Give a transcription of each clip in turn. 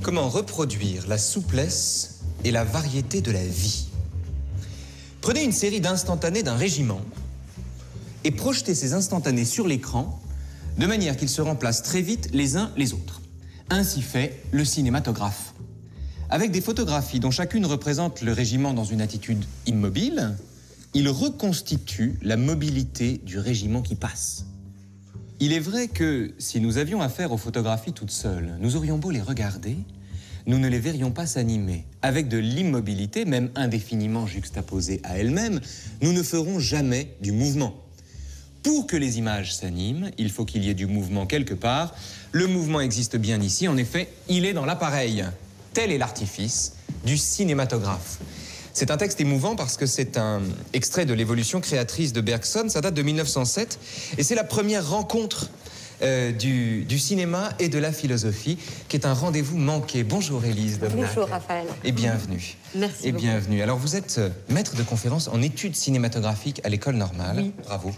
Comment reproduire la souplesse et la variété de la vie? Prenez une série d'instantanés d'un régiment et projetez ces instantanés sur l'écran de manière qu'ils se remplacent très vite les uns les autres. Ainsi fait le cinématographe. Avec des photographies dont chacune représente le régiment dans une attitude immobile, il reconstitue la mobilité du régiment qui passe. Il est vrai que si nous avions affaire aux photographies toutes seules, nous aurions beau les regarder, nous ne les verrions pas s'animer. Avec de l'immobilité, même indéfiniment juxtaposée à elle-même, nous ne ferons jamais du mouvement. Pour que les images s'animent, il faut qu'il y ait du mouvement quelque part. Le mouvement existe bien ici, en effet, il est dans l'appareil. Tel est l'artifice du cinématographe. C'est un texte émouvant parce que c'est un extrait de l'évolution créatrice de Bergson, ça date de 1907, et c'est la première rencontre du cinéma et de la philosophie, qui est un rendez-vous manqué. Bonjour Élise Domnac. Bonjour Raphaël. Et bienvenue. Merci et beaucoup. bienvenue. Alors vous êtes maître de conférence en études cinématographiques à l'École Normale. Oui. Bravo.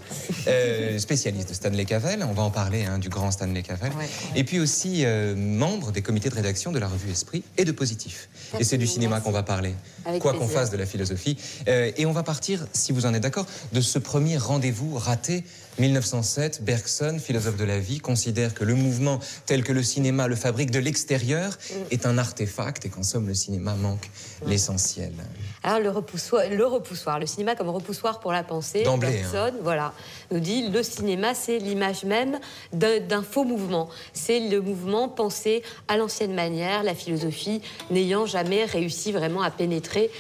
Spécialiste de Stanley Cavell, on va en parler, hein, du grand Stanley Cavell. Ouais. Et puis aussi membre des comités de rédaction de la revue Esprit et de Positif. Et c'est du cinéma qu'on va parler, quoi qu'on fasse de la philosophie. Et on va partir, si vous en êtes d'accord, de ce premier rendez-vous raté. 1907, Bergson, philosophe de la vie, considère que le mouvement tel que le cinéma le fabrique de l'extérieur est un artefact et qu'en somme le cinéma manque l'essentiel. Alors le repoussoir, le cinéma comme repoussoir pour la pensée, d'emblée, Bergson, voilà, nous dit le cinéma c'est l'image même d'un faux mouvement. C'est le mouvement pensé à l'ancienne manière, la philosophie n'ayant jamais réussi vraiment à pénétrer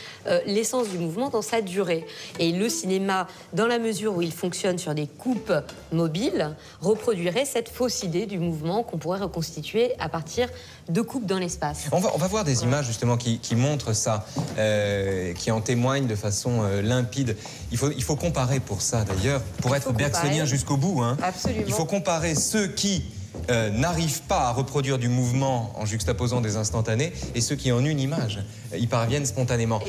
l'essence du mouvement dans sa durée. Et le cinéma, dans la mesure où il fonctionne sur des coupes mobiles, reproduirait cette fausse idée du mouvement qu'on pourrait reconstituer à partir de coupes dans l'espace. On va voir des images justement qui montrent ça, qui en témoignent de façon limpide. Il faut comparer pour ça d'ailleurs, pour être bergsonien jusqu'au bout. Hein. Absolument. Il faut comparer ceux qui n'arrivent pas à reproduire du mouvement en juxtaposant des instantanés et ceux qui en une image y parviennent spontanément.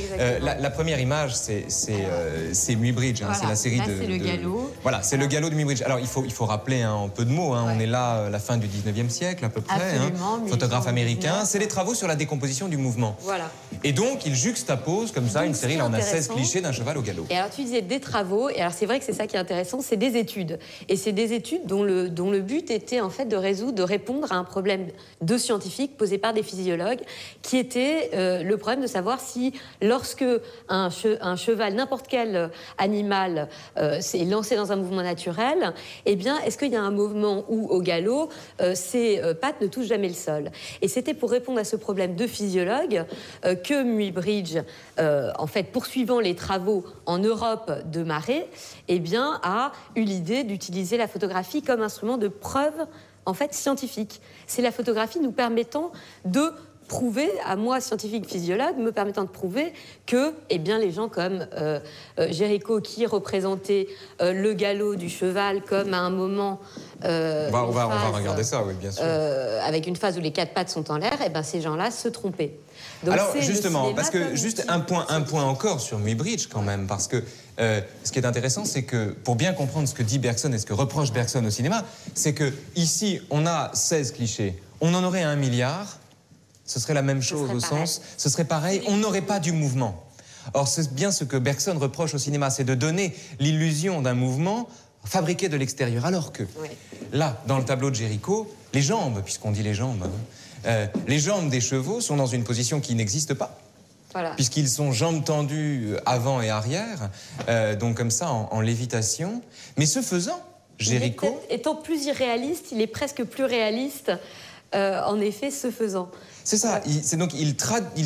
La première image, c'est Muybridge, hein, voilà. C'est la série c'est le galop. Voilà, c'est le galop de Muybridge. Alors il faut rappeler en peu de mots, hein, on est là à la fin du 19e siècle à peu près, hein, photographe américain, c'est les travaux sur la décomposition du mouvement. Voilà. Et donc il juxtapose comme ça une série, là on a 16 clichés d'un cheval au galop. Et alors tu disais des travaux, et alors c'est vrai que c'est ça qui est intéressant, c'est des études. Et c'est des études dont le but était en fait de répondre à un problème de scientifiques posé par des physiologues, qui était le problème de savoir si, lorsque un cheval, n'importe quel animal, s'est lancé dans un mouvement naturel, eh bien, est-ce qu'il y a un moment où, au galop, ses pattes ne touchent jamais le sol? Et c'était pour répondre à ce problème de physiologue que Muybridge, en fait, poursuivant les travaux en Europe de marée, eh bien, a eu l'idée d'utiliser la photographie comme instrument de preuve en fait scientifique. C'est la photographie nous permettant de prouver, à moi, scientifique physiologue, me permettant de prouver que eh bien, les gens comme Géricault, qui représentait le galop du cheval comme à un moment... on va regarder ça, oui, bien sûr. Avec une phase où les quatre pattes sont en l'air, eh ben, ces gens-là se trompaient. Donc, alors justement, parce que juste un point encore sur Muybridge quand même, parce que ce qui est intéressant, c'est que pour bien comprendre ce que dit Bergson et ce que reproche Bergson au cinéma, c'est que ici on a 16 clichés, on en aurait 1 milliard, ce serait la même chose au sens, ce serait pareil, on n'aurait pas du mouvement. Or c'est bien ce que Bergson reproche au cinéma, c'est de donner l'illusion d'un mouvement fabriqué de l'extérieur, alors que là, dans le tableau de Géricault, les jambes, puisqu'on dit les jambes, les jambes des chevaux sont dans une position qui n'existe pas. Voilà. Puisqu'ils sont jambes tendues avant et arrière, donc comme ça en lévitation. Mais ce faisant, Géricault... Étant plus irréaliste, il est presque plus réaliste, en effet, ce faisant. C'est ça, il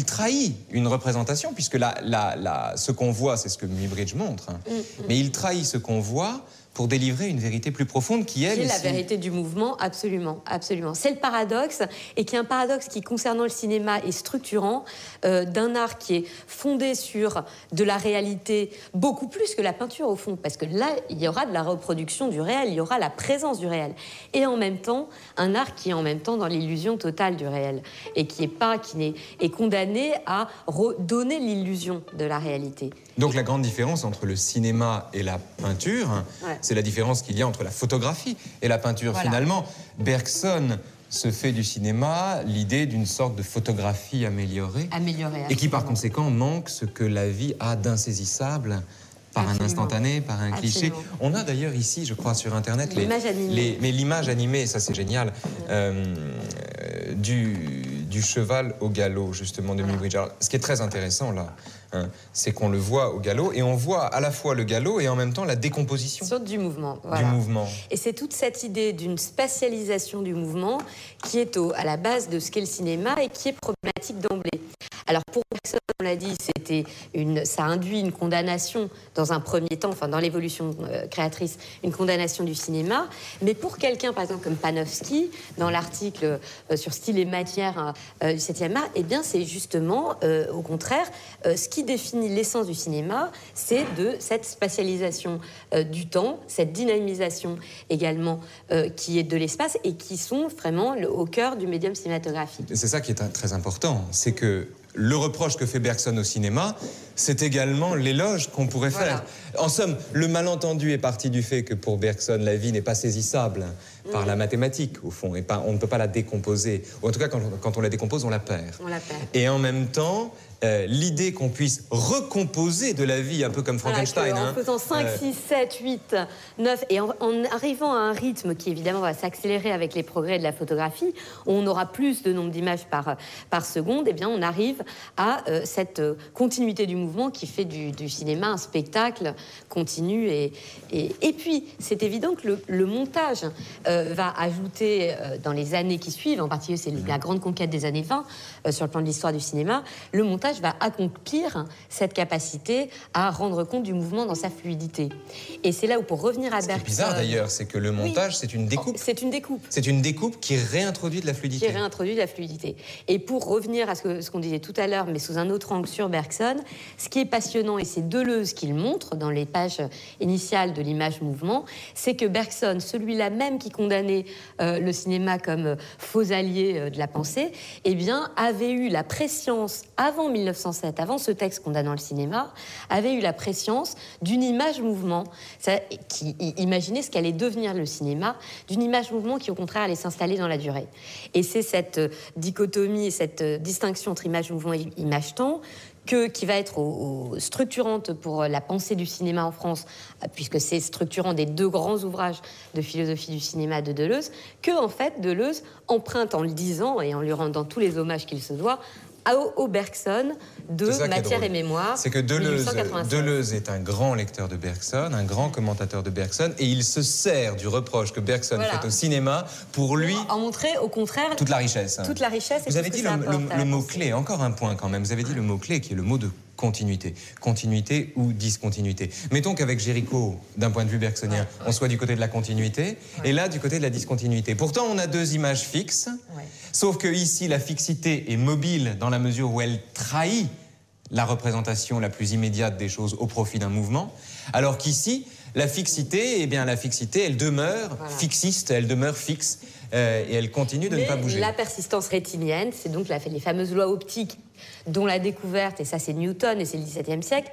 trahit une représentation, puisque ce qu'on voit, c'est ce que Muybridge montre, hein. Mais il trahit ce qu'on voit pour délivrer une vérité plus profonde qui, elle, c'est la vérité du mouvement, absolument, absolument. C'est le paradoxe, et qui est un paradoxe qui, concernant le cinéma, est structurant, d'un art qui est fondé sur de la réalité, beaucoup plus que la peinture, au fond, parce que là, il y aura de la reproduction du réel, il y aura la présence du réel, et en même temps, un art qui est en même temps dans l'illusion totale du réel, et qui est condamné à redonner l'illusion de la réalité. Donc la grande différence entre le cinéma et la peinture, c'est la différence qu'il y a entre la photographie et la peinture. Voilà. Finalement, Bergson se fait du cinéma l'idée d'une sorte de photographie améliorée. Et qui par conséquent manque ce que la vie a d'insaisissable par un instantané, par un cliché. On a d'ailleurs ici, je crois, sur Internet, l'image animée, ça c'est génial, du cheval au galop, justement, de Muybridge. Alors, ce qui est très intéressant, là, hein, c'est qu'on le voit au galop, et on voit à la fois le galop et en même temps la décomposition. Du mouvement. Du mouvement. Et c'est toute cette idée d'une spatialisation du mouvement qui est à la base de ce qu'est le cinéma et qui est problématique d'emblée. Alors pour Bergson, on l'a dit, ça induit une condamnation dans un premier temps, enfin dans l'évolution créatrice, une condamnation du cinéma. Mais pour quelqu'un, par exemple, comme Panofsky, dans l'article sur style et matière du 7e art, eh bien c'est justement, au contraire, ce qui définit l'essence du cinéma, c'est de cette spatialisation du temps, cette dynamisation également qui est de l'espace et qui sont vraiment au cœur du médium cinématographique. C'est ça qui est très important, c'est que le reproche que fait Bergson au cinéma, c'est également l'éloge qu'on pourrait faire. En somme, le malentendu est parti du fait que pour Bergson, la vie n'est pas saisissable par la mathématique, au fond, et on ne peut pas la décomposer. Ou en tout cas, quand on la décompose, on la perd. Et en même temps, l'idée qu'on puisse recomposer de la vie, un peu comme Frankenstein. En faisant 5, 6, 7, 8, 9, et en arrivant à un rythme qui évidemment va s'accélérer avec les progrès de la photographie, où on aura plus de nombre d'images par seconde, eh bien on arrive à cette continuité du mouvement qui fait du cinéma un spectacle continu. Et puis, c'est évident que le montage va ajouter dans les années qui suivent, en particulier c'est la grande conquête des années 20 sur le plan de l'histoire du cinéma, le montage va accomplir cette capacité à rendre compte du mouvement dans sa fluidité. Et c'est là où, pour revenir à Bergson... Ce qui est bizarre d'ailleurs, c'est que le montage, c'est une découpe. C'est une découpe. C'est une découpe qui réintroduit de la fluidité. Qui réintroduit de la fluidité. Et pour revenir à ce qu'on disait tout à l'heure, mais sous un autre angle sur Bergson, ce qui est passionnant, et c'est Deleuze qui le montre dans les pages initiales de l'image-mouvement, c'est que Bergson, celui-là même qui condamnait le cinéma comme faux allié de la pensée, eh bien, avait eu la prescience, avant 1907, avant ce texte condamnant le cinéma, avait eu la prescience d'une image-mouvement qui imaginait ce qu'allait devenir le cinéma, d'une image-mouvement qui, au contraire, allait s'installer dans la durée. Et c'est cette dichotomie, cette distinction entre image-mouvement et image-temps qui va être structurante pour la pensée du cinéma en France, puisque c'est structurant des deux grands ouvrages de philosophie du cinéma de Deleuze, que, en fait, Deleuze emprunte en le disant et en lui rendant tous les hommages qu'il se doit au Bergson de Matière et Mémoire. C'est que Deleuze est un grand lecteur de Bergson, un grand commentateur de Bergson, et il se sert du reproche que Bergson fait au cinéma pour lui... En montrer, au contraire... Toute la richesse. Toute la richesse. Vous avez dit le mot-clé, encore un point quand même, vous avez dit le mot-clé qui est le mot de continuité. Continuité ou discontinuité. Mettons qu'avec Géricault, d'un point de vue bergsonien, on soit du côté de la continuité, et là, du côté de la discontinuité. Pourtant, on a deux images fixes, sauf que ici, la fixité est mobile dans la mesure où elle trahit la représentation la plus immédiate des choses au profit d'un mouvement, alors qu'ici, la fixité, elle demeure fixiste, elle demeure fixe, et elle continue de ne pas bouger. La persistance rétinienne, c'est donc les fameuses lois optiques dont la découverte, et ça c'est Newton et c'est le XVIIe siècle,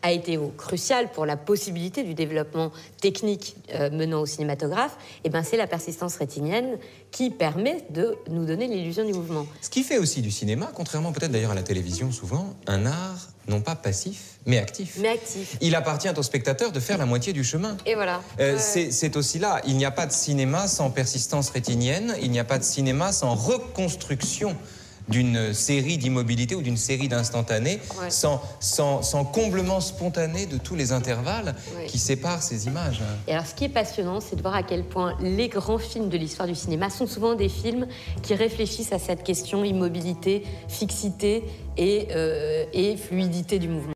a été crucial pour la possibilité du développement technique menant au cinématographe. Et ben c'est la persistance rétinienne qui permet de nous donner l'illusion du mouvement. Ce qui fait aussi du cinéma, contrairement peut-être d'ailleurs à la télévision souvent, un art non pas passif, mais actif. Il appartient au spectateur de faire la moitié du chemin. Et voilà. C'est aussi là. Il n'y a pas de cinéma sans persistance rétinienne, il n'y a pas de cinéma sans reconstruction d'une série d'immobilités ou d'une série d'instantanés, sans comblement spontané de tous les intervalles qui séparent ces images. Et alors, ce qui est passionnant, c'est de voir à quel point les grands films de l'histoire du cinéma sont souvent des films qui réfléchissent à cette question immobilité, fixité et fluidité du mouvement.